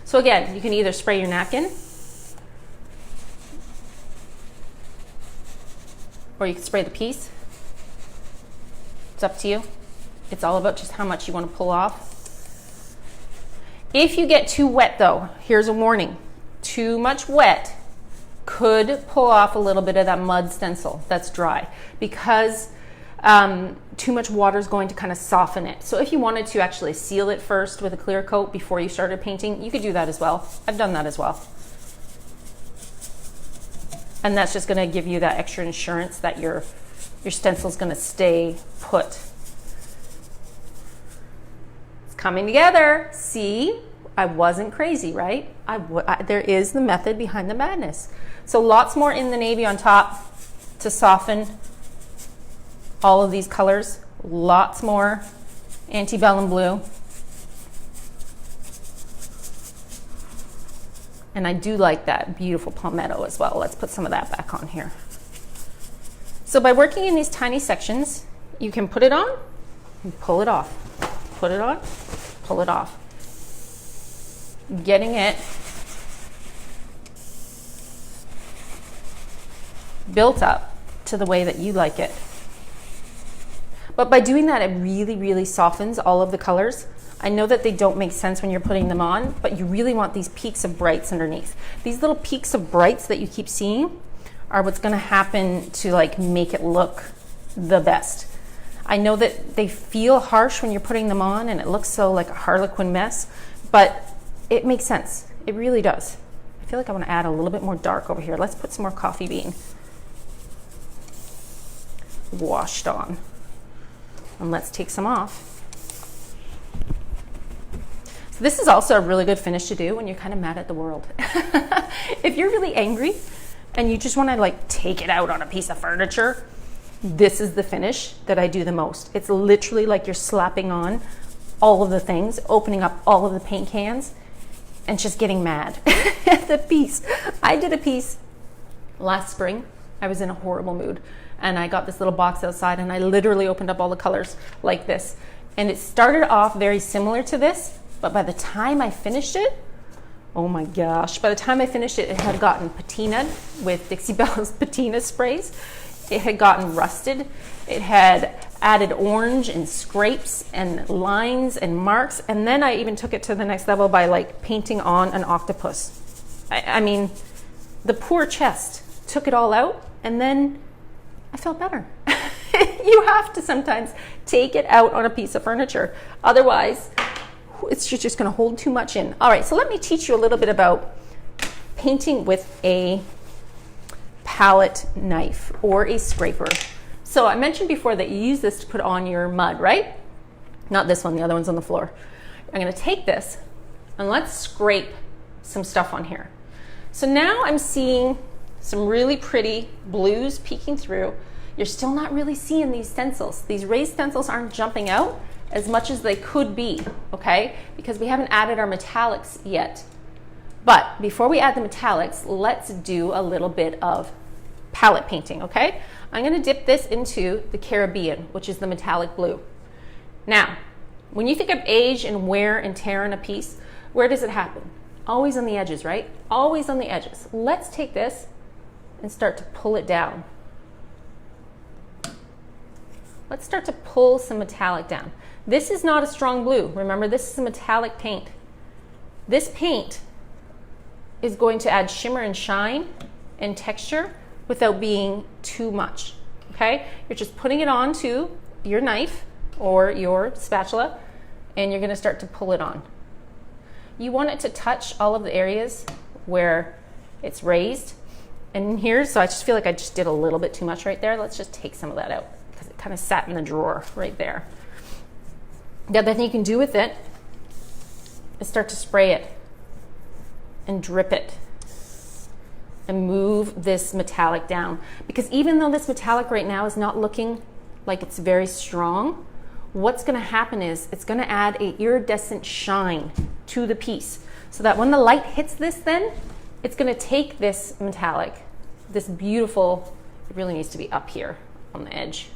So again, you can either spray your napkin or you can spray the piece. It's up to you. It's all about just how much you want to pull off. If you get too wet though, here's a warning. Too much wet could pull off a little bit of that mud stencil that's dry because too much water is going to kind of soften it. So if you wanted to actually seal it first with a clear coat before you started painting, you could do that as well. I've done that as well. And that's just going to give you that extra insurance that your stencil is going to stay put. It's coming together. See? I wasn't crazy, right? There is the method behind the madness. So lots more in the navy on top to soften all of these colors. Lots more antebellum blue. And I do like that beautiful palmetto as well. Let's put some of that back on here. So by working in these tiny sections, you can put it on and pull it off. Put it on, pull it off. Getting it built up to the way that you like it. But by doing that, it really, really softens all of the colors. I know that they don't make sense when you're putting them on, but you really want these peaks of brights underneath. These little peaks of brights that you keep seeing are what's gonna happen to like make it look the best. I know that they feel harsh when you're putting them on and it looks so like a harlequin mess, but it makes sense. It really does. I feel like I want to add a little bit more dark over here. Let's put some more coffee bean washed on. And let's take some off. So this is also a really good finish to do when you're kind of mad at the world. If you're really angry and you just want to like take it out on a piece of furniture, this is the finish that I do the most. It's literally like you're slapping on all of the things, opening up all of the paint cans, and just getting mad at the piece. I did a piece last spring. I was in a horrible mood, and I got this little box outside, and I literally opened up all the colors like this. And it started off very similar to this, but by the time I finished it, oh my gosh, by the time I finished it, it had gotten patinaed with Dixie Belle's patina sprays. It had gotten rusted. It had added orange and scrapes and lines and marks. And then I even took it to the next level by like painting on an octopus. I mean, the poor chest took it all out, and then I felt better. You have to sometimes take it out on a piece of furniture. Otherwise, it's just gonna hold too much in. All right, so let me teach you a little bit about painting with a palette knife or a scraper. So I mentioned before that you use this to put on your mud, right? Not this one, the other one's on the floor. I'm gonna take this and let's scrape some stuff on here. So now I'm seeing some really pretty blues peeking through. You're still not really seeing these stencils. These raised stencils aren't jumping out as much as they could be, okay? Because we haven't added our metallics yet. But before we add the metallics, let's do a little bit of palette painting, okay? I'm gonna dip this into the Caribbean, which is the metallic blue. Now, when you think of age and wear and tear on a piece, where does it happen? Always on the edges, right? Always on the edges. Let's take this and start to pull it down. Let's start to pull some metallic down. This is not a strong blue. Remember, this is a metallic paint. This paint is going to add shimmer and shine and texture without being too much, okay? You're just putting it onto your knife or your spatula, and you're gonna start to pull it on. You want it to touch all of the areas where it's raised. And here, so I just feel like I just did a little bit too much right there. Let's just take some of that out because it kind of sat in the drawer right there. The other thing you can do with it is start to spray it and drip it and move this metallic down. Because even though this metallic right now is not looking like it's very strong, what's gonna happen is it's gonna add an iridescent shine to the piece so that when the light hits this, then it's gonna take this metallic, this beautiful, it really needs to be up here on the edge.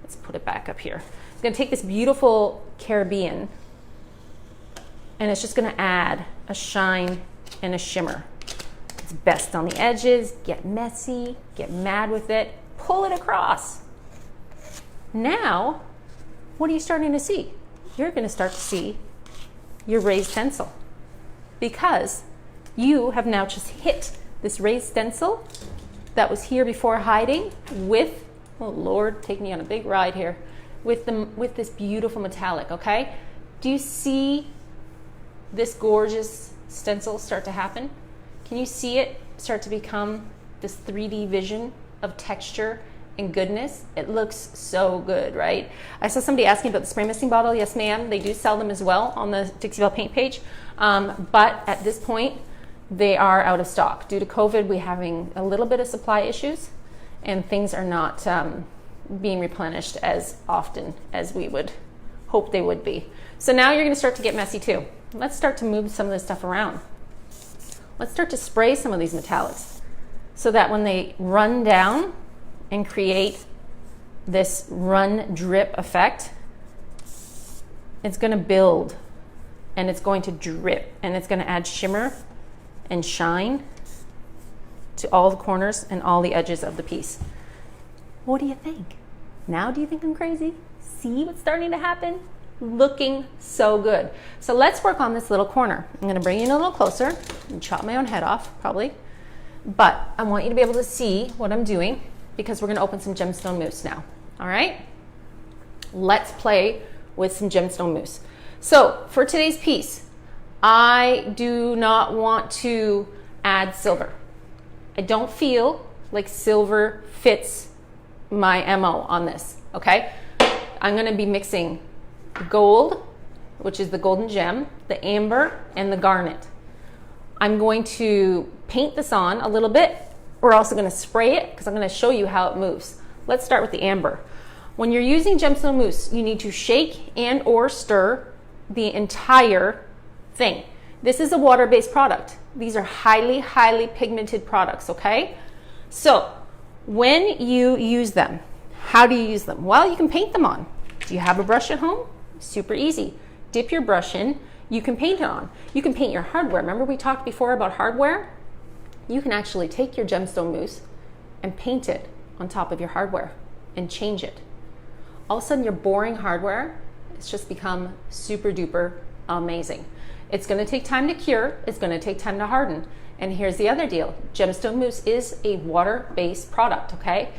Let's put it back up here. It's gonna take this beautiful Caribbean and it's just gonna add a shine and a shimmer. It's best on the edges, get messy, get mad with it, pull it across. Now, what are you starting to see? You're gonna start to see your raised stencil because you have now just hit this raised stencil that was here before hiding with, oh Lord, take me on a big ride here, with this beautiful metallic, okay? Do you see this gorgeous stencil start to happen? Can you see it start to become this 3D vision of texture and goodness. It looks so good, right? I saw somebody asking about the spray misting bottle. Yes, ma'am. They do sell them as well on the Dixie Belle Paint page. But at this point, they are out of stock. Due to COVID, we're having a little bit of supply issues and things are not being replenished as often as we would hope they would be. So now you're gonna start to get messy too. Let's start to move some of this stuff around. Let's start to spray some of these metallics so that when they run down and create this run drip effect, it's going to build and it's going to drip and it's going to add shimmer and shine to all the corners and all the edges of the piece. What do you think? Now do you think I'm crazy? See what's starting to happen? Looking so good. So let's work on this little corner. I'm going to bring you in a little closer and chop my own head off probably, but I want you to be able to see what I'm doing because we're going to open some Gemstone Mousse now. All right, let's play with some Gemstone Mousse. So for today's piece, I do not want to add silver. I don't feel like silver fits my MO on this. Okay, I'm going to be mixing gold, which is the golden gem, the amber, and the garnet. I'm going to paint this on a little bit. We're also going to spray it because I'm going to show you how it moves. Let's start with the amber. When you're using Gemstone Mousse, you need to shake and or stir the entire thing. This is a water-based product. These are highly, highly pigmented products, okay? So when you use them, how do you use them? Well, you can paint them on. Do you have a brush at home? Super easy. Dip your brush in, you can paint it on. You can paint your hardware. Remember we talked before about hardware? You can actually take your Gemstone Mousse and paint it on top of your hardware and change it. All of a sudden your boring hardware, it's just become super duper amazing. It's going to take time to cure. It's going to take time to harden. And here's the other deal. Gemstone Mousse is a water-based product, okay?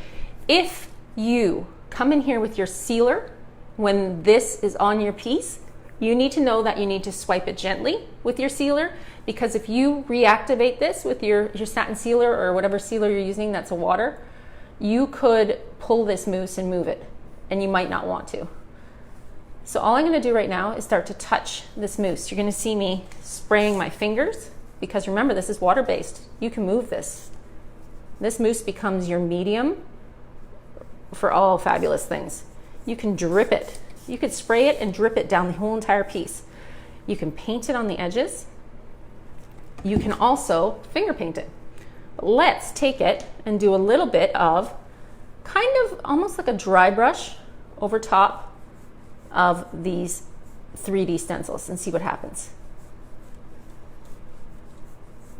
If you come in here with your sealer, when this is on your piece, you need to know that you need to swipe it gently with your sealer, because if you reactivate this with your satin sealer or whatever sealer you're using that's a water, you could pull this mousse and move it, and you might not want to. So all I'm going to do right now is start to touch this mousse. You're going to see me spraying my fingers, because remember, this is water-based. You can move this. This mousse becomes your medium for all fabulous things. You can drip it. You could spray it and drip it down the whole entire piece. You can paint it on the edges. You can also finger paint it. But let's take it and do a little bit of kind of almost like a dry brush over top of these 3D stencils and see what happens.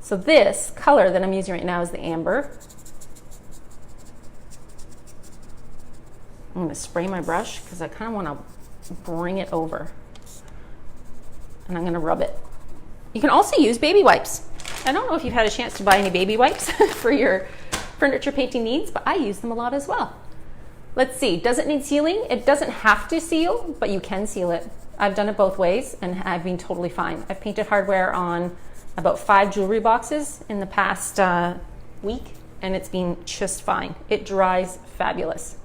So this color that I'm using right now is the amber. I'm going to spray my brush because I kind of want to bring it over. And I'm going to rub it. You can also use baby wipes. I don't know if you've had a chance to buy any baby wipes for your furniture painting needs, but I use them a lot as well. Let's see, does it need sealing? It doesn't have to seal, but you can seal it. I've done it both ways and I've been totally fine. I've painted hardware on about 5 jewelry boxes in the past week, and it's been just fine. It dries fabulous.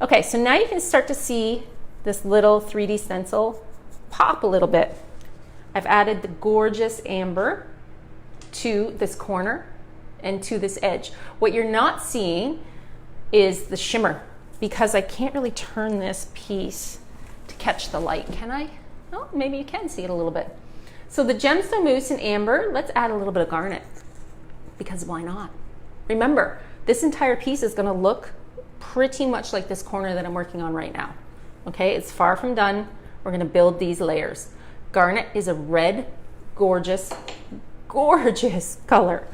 Okay, so now you can start to see this little 3D stencil pop a little bit. I've added the gorgeous amber to this corner and to this edge. What you're not seeing is the shimmer, because I can't really turn this piece to catch the light, can I? Oh, maybe you can see it a little bit. So the Gemstone Mousse and amber, let's add a little bit of garnet, because why not? Remember, this entire piece is going to look pretty much like this corner that I'm working on right now. Okay, it's far from done. We're going to build these layers. Garnet is a red, gorgeous, gorgeous color.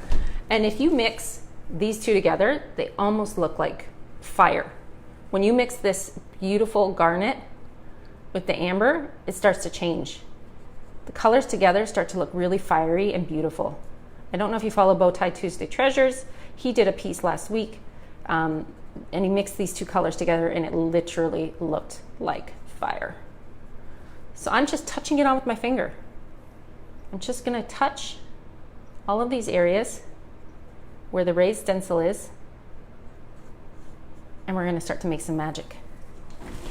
And if you mix these two together, they almost look like fire. When you mix this beautiful garnet with the amber, it starts to change. The colors together start to look really fiery and beautiful. I don't know if you follow Bowtie Tuesday Treasures. He did a piece last week, and he mixed these two colors together, and it literally looked like fire. So I'm just touching it on with my finger. I'm just going to touch all of these areas where the raised stencil is. and we're gonna start to make some magic.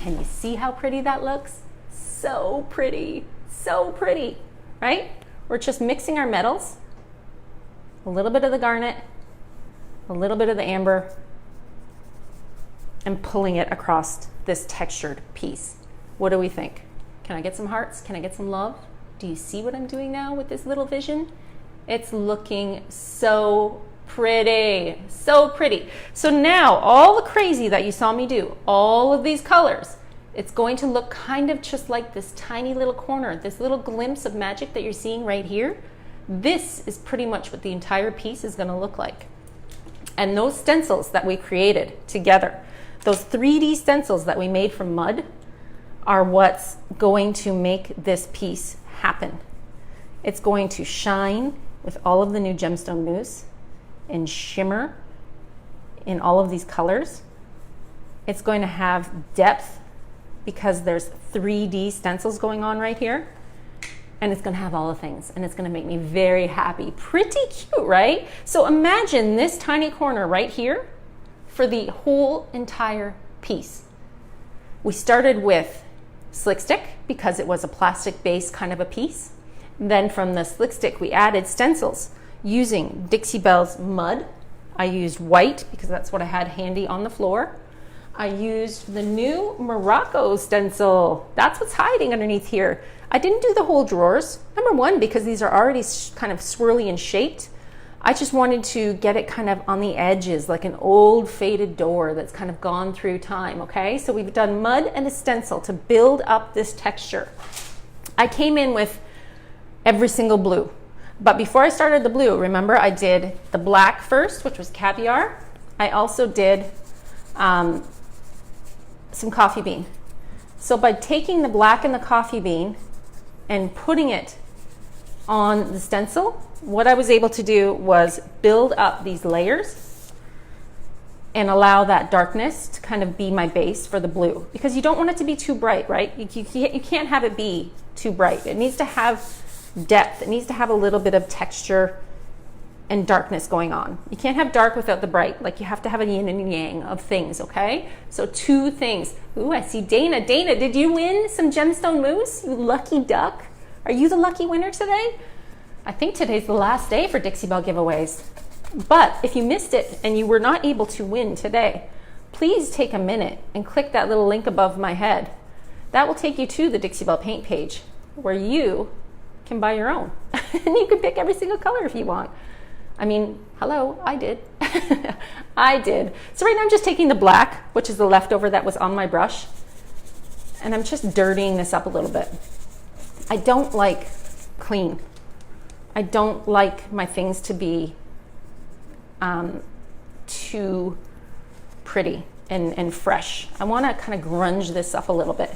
Can you see how pretty that looks? So pretty, right? We're just mixing our metals, a little bit of the garnet, a little bit of the amber, and pulling it across this textured piece. What do we think? Can I get some hearts? Can I get some love? Do you see what I'm doing now with this little vision? It's looking so pretty, so pretty. So now all the crazy that you saw me do, all of these colors, it's going to look kind of just like this tiny little corner, this little glimpse of magic that you're seeing right here. This is pretty much what the entire piece is going to look like. And those stencils that we created together, those 3D stencils that we made from mud, are what's going to make this piece happen. It's going to shine with all of the new Gemstone Mousse and shimmer in all of these colors. It's going to have depth because there's 3D stencils going on right here. And it's going to have all the things, and it's going to make me very happy. Pretty cute, right? So imagine this tiny corner right here for the whole entire piece. We started with slick stick because it was a plastic base kind of a piece. Then from the slick stick, we added stencils using Dixie Belle's mud. I used white because that's what I had handy on the floor. I used the new Morocco stencil. That's what's hiding underneath here. I didn't do the whole drawers. Number one, because these are already kind of swirly and shaped. I just wanted to get it kind of on the edges, like an old faded door that's kind of gone through time, okay? So we've done mud and a stencil to build up this texture. I came in with every single blue. But before I started the blue, remember I did the black first, which was caviar. I also did some coffee bean. So by taking the black and the coffee bean and putting it on the stencil, what I was able to do was build up these layers and allow that darkness to kind of be my base for the blue, because you don't want it to be too bright, right? You can't have it be too bright. It needs to have depth. It needs to have a little bit of texture and darkness going on. You can't have dark without the bright. Like, you have to have a yin and yang of things, okay? So two things. Ooh, I see Dana. Dana, did you win some Gemstone Mousse? You lucky duck. Are you the lucky winner today? I think today's the last day for Dixie Belle giveaways. But if you missed it and you were not able to win today, please take a minute and click that little link above my head. That will take you to the Dixie Belle Paint page where you can buy your own. And you can pick every single color if you want. I mean, hello, I did. I did. So right now I'm just taking the black, which is the leftover that was on my brush, and I'm just dirtying this up a little bit. I don't like clean. I don't like my things to be too pretty and fresh. I want to kind of grunge this up a little bit.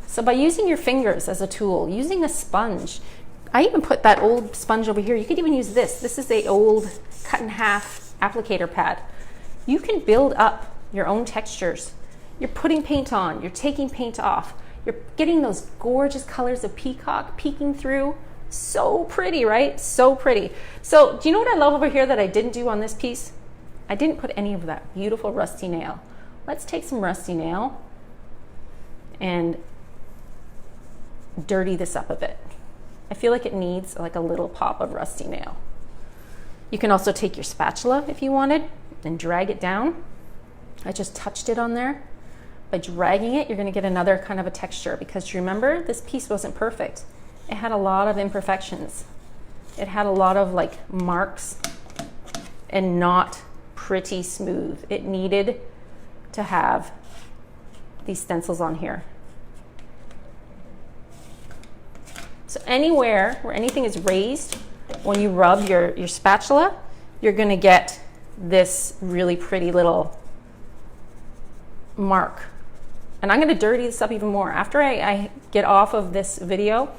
So by using your fingers as a tool, using a sponge, I even put that old sponge over here. You could even use this. This is a old cut in half applicator pad. You can build up your own textures. You're putting paint on, you're taking paint off. You're getting those gorgeous colors of peacock peeking through. So pretty, right? So pretty. So do you know what I love over here that I didn't do on this piece? I didn't put any of that beautiful rusty nail. Let's take some rusty nail and dirty this up a bit. I feel like it needs like a little pop of rusty nail. You can also take your spatula if you wanted and drag it down. I just touched it on there. By dragging it, you're going to get another kind of a texture, because remember, this piece wasn't perfect. It had a lot of imperfections. It had a lot of like marks and not pretty smooth. It needed to have these stencils on here. So anywhere where anything is raised, when you rub your spatula, you're going to get this really pretty little mark. And I'm going to dirty this up even more. After I get off of this video,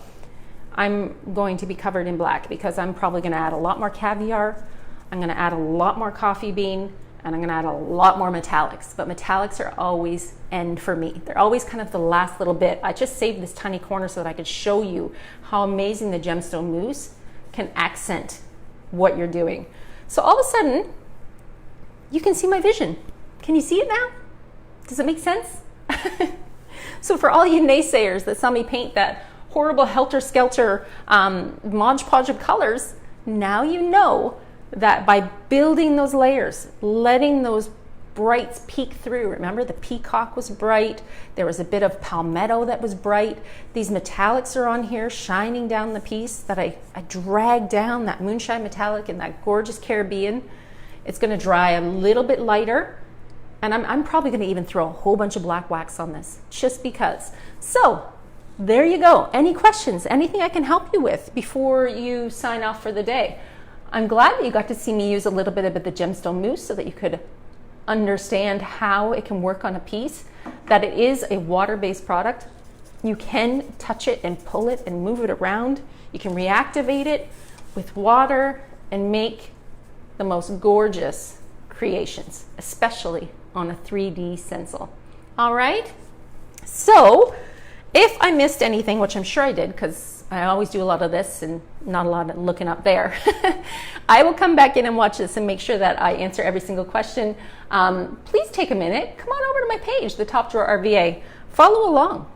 I'm going to be covered in black, because I'm probably going to add a lot more caviar. I'm going to add a lot more coffee bean, and I'm going to add a lot more metallics. But metallics are always end for me. They're always kind of the last little bit. I just saved this tiny corner so that I could show you how amazing the Gemstone Mousse can accent what you're doing. So all of a sudden, you can see my vision. Can you see it now? Does it make sense? So for all you naysayers that saw me paint that horrible helter-skelter Mod Podge of colors, now you know that by building those layers, letting those brights peek through. Remember, the peacock was bright. There was a bit of palmetto that was bright. These metallics are on here shining down the piece that I dragged down, that moonshine metallic and that gorgeous Caribbean. It's going to dry a little bit lighter, and I'm probably going to even throw a whole bunch of black wax on this just because. So there you go. Any questions? Anything I can help you with before you sign off for the day? I'm glad that you got to see me use a little bit of the Gemstone Mousse so that you could understand how it can work on a piece, that it is a water-based product. You can touch it and pull it and move it around. You can reactivate it with water and make the most gorgeous creations, especially on a 3D stencil. All right, so if I missed anything, which I'm sure I did because I always do a lot of this and not a lot of looking up there, I will come back in and watch this and make sure that I answer every single question. Please take a minute, come on over to my page, the Top Drawer RVA, follow along,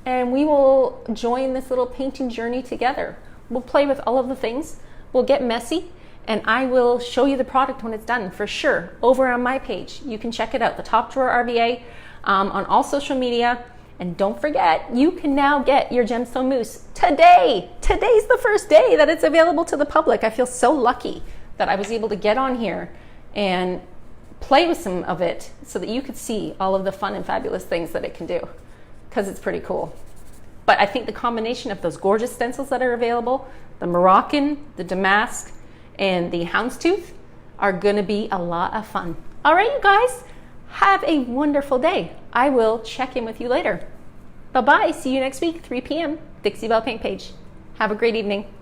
and we will join this little painting journey together. We'll play with all of the things, we'll get messy, and I will show you the product when it's done for sure over on my page. You can check it out, the Top Drawer RVA, on all social media. And don't forget, you can now get your Gemstone Mousse today. Today's the first day that it's available to the public. I feel so lucky that I was able to get on here and play with some of it so that you could see all of the fun and fabulous things that it can do, because it's pretty cool. But I think the combination of those gorgeous stencils that are available, the Moroccan, the Damask, and the Houndstooth, are gonna be a lot of fun. All right, you guys, have a wonderful day. I will check in with you later. Bye-bye. See you next week, 3 p.m. Dixie Belle Paint page. Have a great evening.